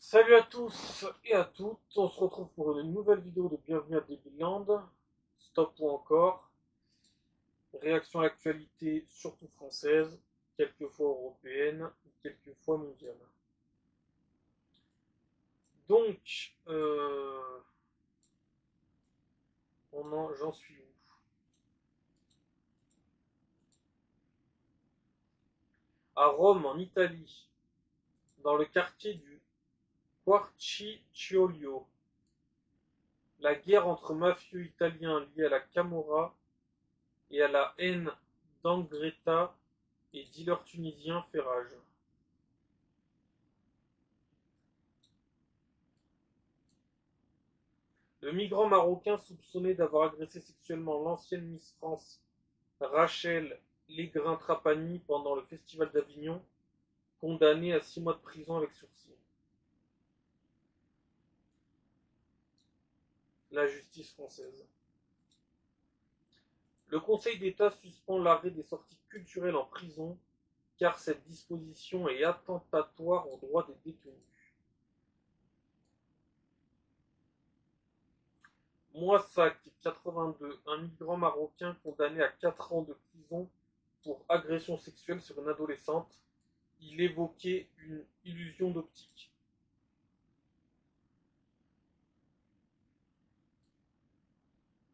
Salut à tous et à toutes, on se retrouve pour une nouvelle vidéo de Bienvenue à Devilland. Stop ou encore. Réaction à l'actualité, surtout française, quelquefois européenne, quelquefois mondiale. Donc, j'en suis où? À Rome, en Italie, dans le quartier du Quarticciolio, la guerre entre mafieux italiens liés à la Camorra et à la haine d'Andretta et dealers tunisiens fait rage. Le migrant marocain soupçonné d'avoir agressé sexuellement l'ancienne Miss France Rachel Légrin-Trapani pendant le Festival d'Avignon, condamné à 6 mois de prison avec sursis. La justice française. Le Conseil d'État suspend l'arrêt des sorties culturelles en prison car cette disposition est attentatoire aux droits des détenus. Moissac, 82, un migrant marocain condamné à 4 ans de prison pour agression sexuelle sur une adolescente. Il évoquait une illusion d'optique.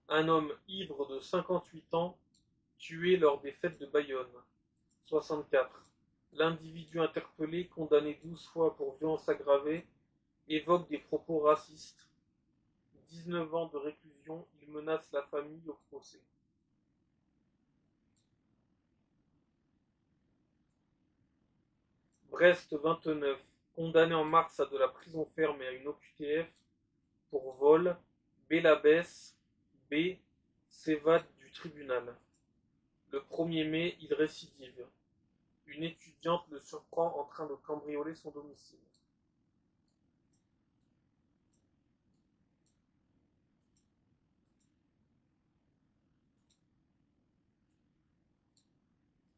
Un homme ivre de 58 ans tué lors des fêtes de Bayonne. 64. L'individu interpellé, condamné 12 fois pour violence aggravée, évoque des propos racistes. 19 ans de réclusion, il menace la famille au procès. Brest 29. Condamné en mars à de la prison ferme et à une OQTF pour vol, Belabès B s'évade du tribunal. Le 1er mai, il récidive. Une étudiante le surprend en train de cambrioler son domicile.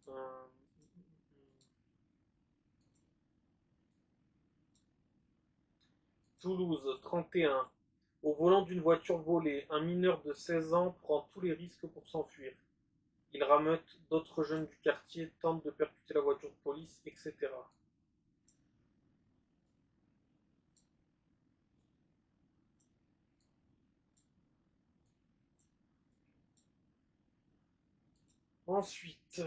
Euh, Toulouse 31. Au volant d'une voiture volée, un mineur de 16 ans prend tous les risques pour s'enfuir. Il rameute d'autres jeunes du quartier, tente de percuter la voiture de police, etc. Ensuite,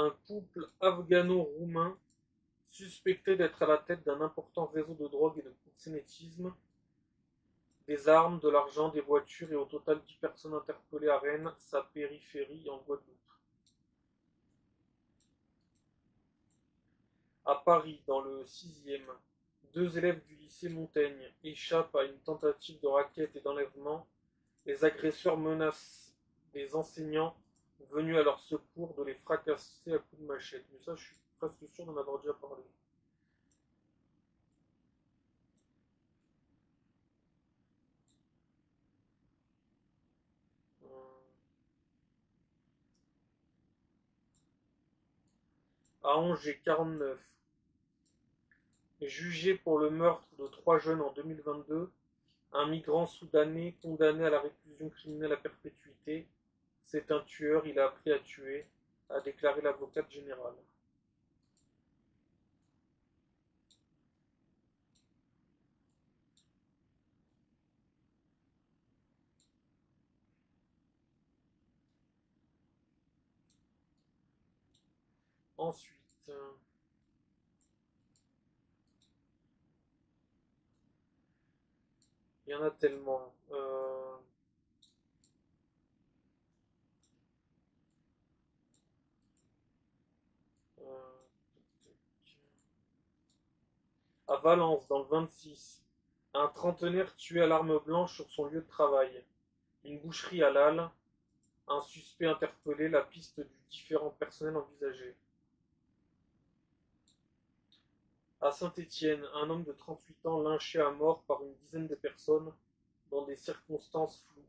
un couple afghano-roumain suspecté d'être à la tête d'un important réseau de drogue et de proxénétisme, des armes, de l'argent, des voitures et au total 10 personnes interpellées à Rennes, sa périphérie en Guadeloupe. À Paris, dans le 6e, deux élèves du lycée Montaigne échappent à une tentative de racket et d'enlèvement. Les agresseurs menacent des enseignants venus à leur secours de les fracasser à coups de machette. Mais ça, je suis presque sûr d'en avoir déjà parlé. Euh, À Angers, 49. Jugé pour le meurtre de 3 jeunes en 2022, un migrant soudanais condamné à la réclusion criminelle à perpétuité. C'est un tueur, il a appris à tuer, a déclaré l'avocate générale. Ensuite, il y en a tellement. Euh, à Valence, dans le 26, un trentenaire tué à l'arme blanche sur son lieu de travail. Une boucherie à Lalle, un suspect interpellé, la piste du différent personnel envisagé. À Saint-Étienne, un homme de 38 ans lynché à mort par une dizaine de personnes dans des circonstances floues.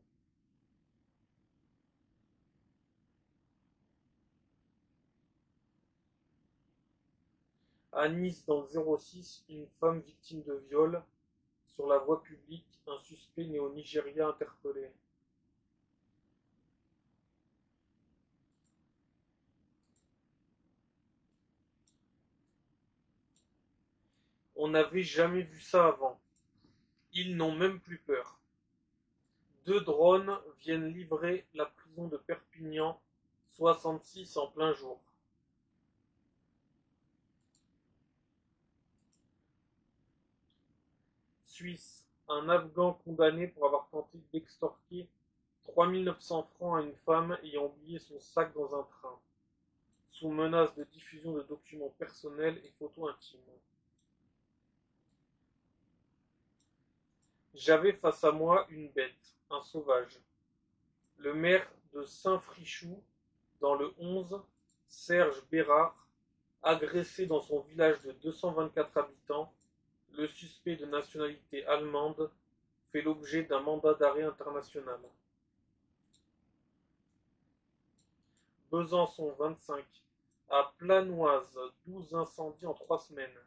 À Nice, dans le 06, une femme victime de viol sur la voie publique, un suspect né au Nigeria interpellé. On n'avait jamais vu ça avant. Ils n'ont même plus peur. Deux drones viennent livrer la prison de Perpignan 66 en plein jour. Suisse, un Afghan condamné pour avoir tenté d'extorquer 3900 francs à une femme ayant oublié son sac dans un train, sous menace de diffusion de documents personnels et photos intimes. J'avais face à moi une bête, un sauvage. Le maire de Saint-Frichoux, dans le 11, Serge Bérard, agressé dans son village de 224 habitants, le suspect de nationalité allemande fait l'objet d'un mandat d'arrêt international. Besançon 25. À Planoise, 12 incendies en 3 semaines.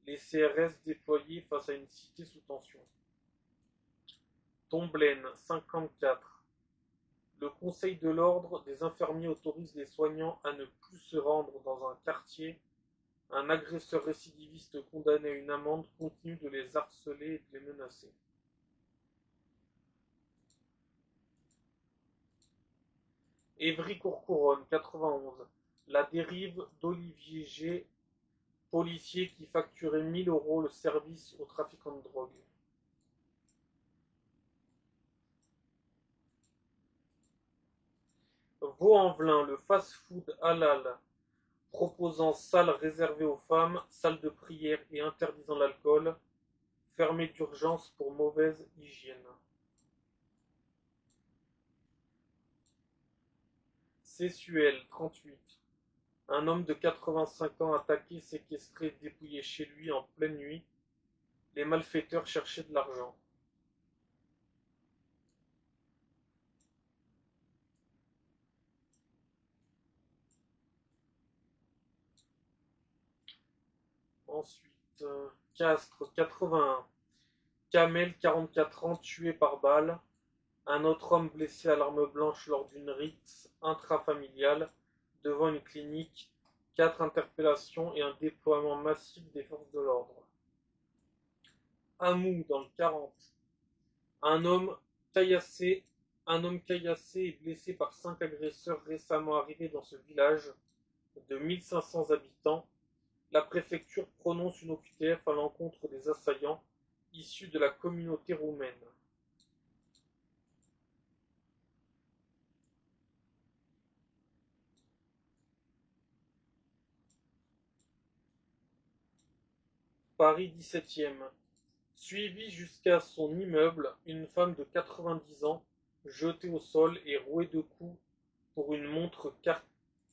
Les CRS déployés face à une cité sous tension. Tomblaine 54. Le Conseil de l'ordre des infirmiers autorise les soignants à ne plus se rendre dans un quartier. Un agresseur récidiviste condamné à une amende continue de les harceler et de les menacer. Évry-Courcouronnes 91. La dérive d'Olivier G., policier qui facturait 1 000 € le service aux trafiquants de drogue. Vaux-en-Velin, le fast-food halal proposant salle réservée aux femmes, salle de prière et interdisant l'alcool, fermé d'urgence pour mauvaise hygiène. Sessuel 38. Un homme de 85 ans attaqué, séquestré, dépouillé chez lui en pleine nuit. Les malfaiteurs cherchaient de l'argent. Ensuite, Castres 81. Kamel, 44 ans, tué par balle. Un autre homme blessé à l'arme blanche lors d'une rixe intrafamiliale devant une clinique. 4 interpellations et un déploiement massif des forces de l'ordre. Hamou dans le 40. Un homme caillassé, un homme caillassé et blessé par 5 agresseurs récemment arrivés dans ce village de 1500 habitants. La préfecture prononce une OQTF à l'encontre des assaillants issus de la communauté roumaine. Paris 17e. Suivie jusqu'à son immeuble, une femme de 90 ans, jetée au sol et rouée de coups pour une montre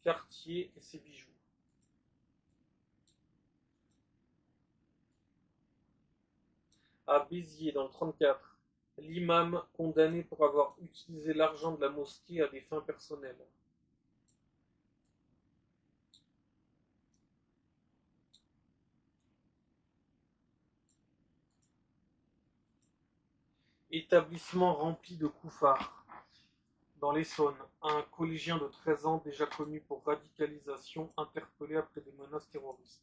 Cartier et ses bijoux. À Béziers, dans le 34, l'imam condamné pour avoir utilisé l'argent de la mosquée à des fins personnelles. Établissement rempli de couffards. Dans l'Essonne, un collégien de 13 ans déjà connu pour radicalisation interpellé après des menaces terroristes.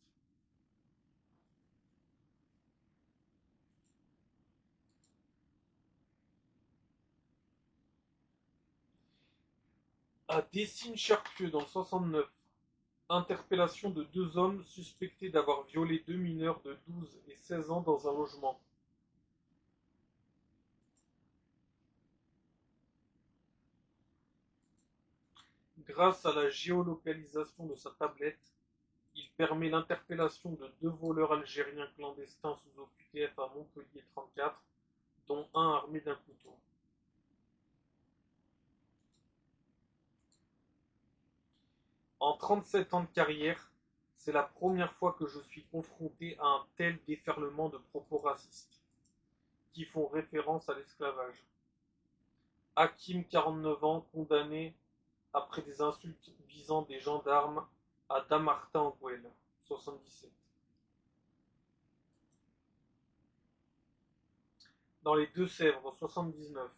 À Dessines-Charpieu, dans le 69, interpellation de 2 hommes suspectés d'avoir violé 2 mineurs de 12 et 16 ans dans un logement. Grâce à la géolocalisation de sa tablette, il permet l'interpellation de 2 voleurs algériens clandestins sous OQTF à Montpellier 34, dont un armé d'un couteau. En 37 ans de carrière, C'est la première fois que je suis confronté à un tel déferlement de propos racistes, qui font référence à l'esclavage. Hakim, 49 ans, condamné après des insultes visant des gendarmes à Dammartin-en-Goële, 77. Dans les Deux-Sèvres, 79.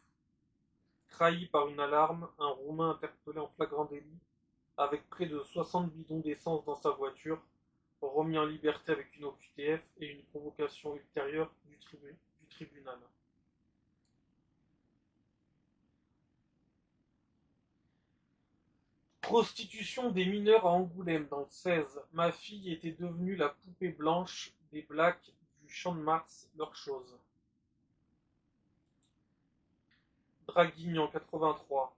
Trahi par une alarme, un Roumain interpellé en flagrant délit avec près de 60 bidons d'essence dans sa voiture, remis en liberté avec une OQTF et une convocation ultérieure du tribunal. Prostitution des mineurs à Angoulême dans le 16. Ma fille était devenue la poupée blanche des blacks du Champ de Mars, leur chose. Draguignan, 83.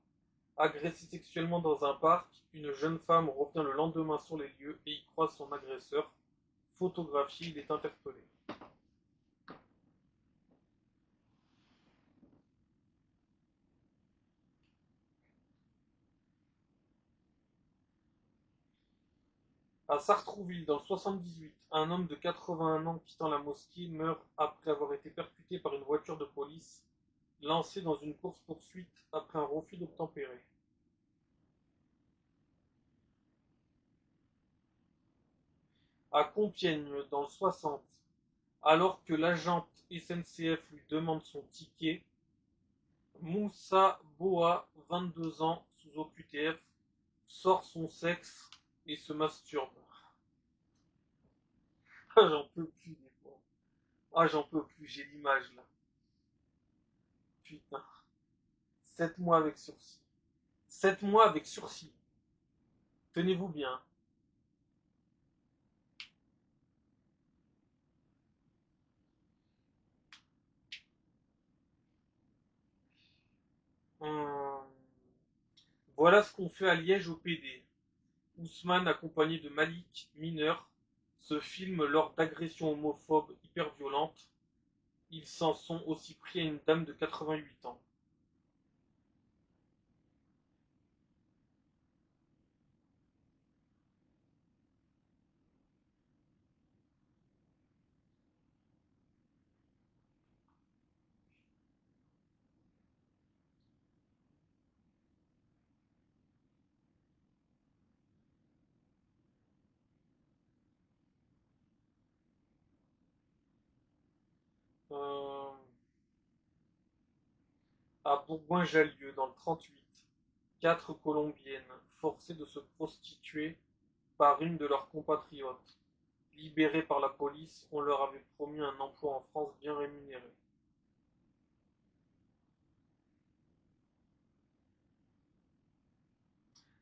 Agressée sexuellement dans un parc, une jeune femme revient le lendemain sur les lieux et y croise son agresseur. Photographié, il est interpellé. À Sartrouville, dans le 78, un homme de 81 ans quittant la mosquée meurt après avoir été percuté par une voiture de police lancée dans une course-poursuite après un refus d'obtempérer. À Compiègne, dans le 60, alors que l'agente SNCF lui demande son ticket, Moussa Boa, 22 ans, sous OQTF, sort son sexe et se masturbe. Ah, j'en peux plus des fois. Ah, j'en peux plus, j'ai l'image là. Putain. 7 mois avec sursis. 7 mois avec sursis. Tenez-vous bien. Hum. Voilà ce qu'on fait à Liège au PD. Ousmane, accompagné de Malik, mineur, se filme lors d'agressions homophobes hyper violentes. Ils s'en sont aussi pris à une dame de 88 ans. Euh, à Bourgoin-Jallieu, dans le 38, 4 Colombiennes forcées de se prostituer par une de leurs compatriotes. Libérées par la police, on leur avait promis un emploi en France bien rémunéré.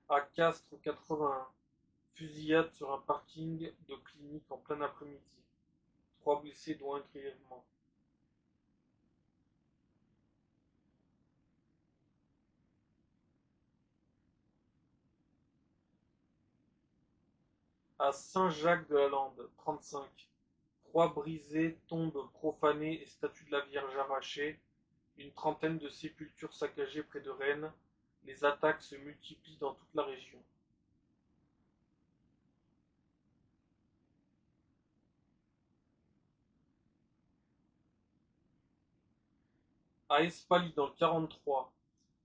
À Castres, 81, fusillade sur un parking de clinique en plein après-midi. 3 blessés dont un grièvement. À Saint-Jacques-de-la-Lande, 35, croix brisées, tombes profanées et statues de la Vierge arrachées, une trentaine de sépultures saccagées près de Rennes, les attaques se multiplient dans toute la région. À Espaly, dans le 43,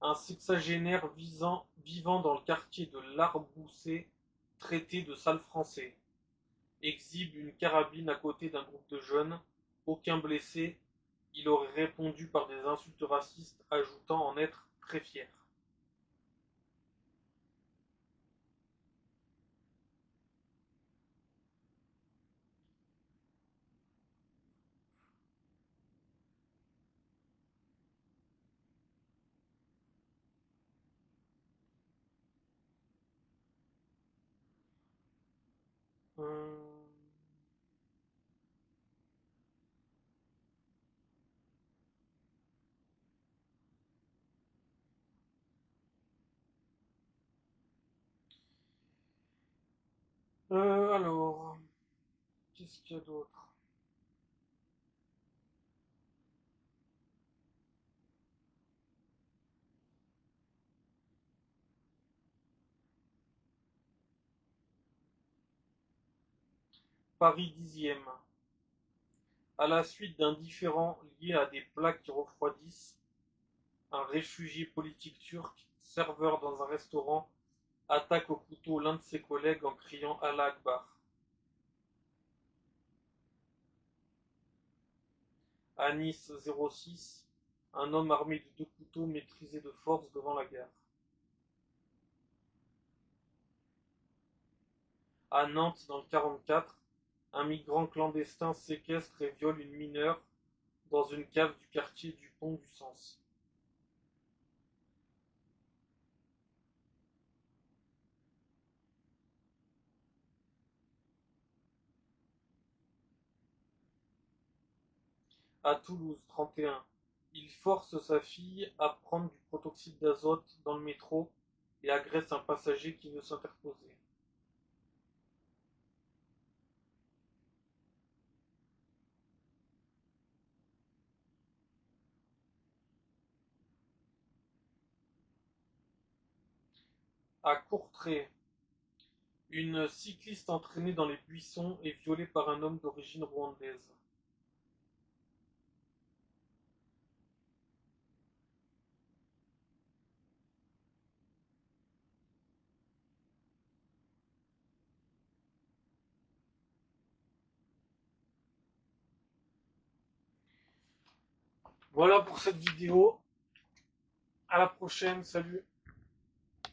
un sexagénaire vivant dans le quartier de l'Arboussé, traité de sale français, exhibe une carabine à côté d'un groupe de jeunes, aucun blessé, il aurait répondu par des insultes racistes, ajoutant en être très fier. Hum, alors, qu'est-ce qu'il y a d'autre? Paris 10e. À la suite d'un différend lié à des plats qui refroidissent, un réfugié politique turc, serveur dans un restaurant, attaque au couteau l'un de ses collègues en criant Allah Akbar. À Nice 06, un homme armé de 2 couteaux maîtrisé de force devant la gare. À Nantes dans le 44, un migrant clandestin séquestre et viole une mineure dans une cave du quartier du Pont du Sens. À Toulouse 31, il force sa fille à prendre du protoxyde d'azote dans le métro et agresse un passager qui veut s'interposer. À Courtrai, une cycliste entraînée dans les buissons est violée par un homme d'origine rwandaise. Voilà pour cette vidéo. À la prochaine, salut.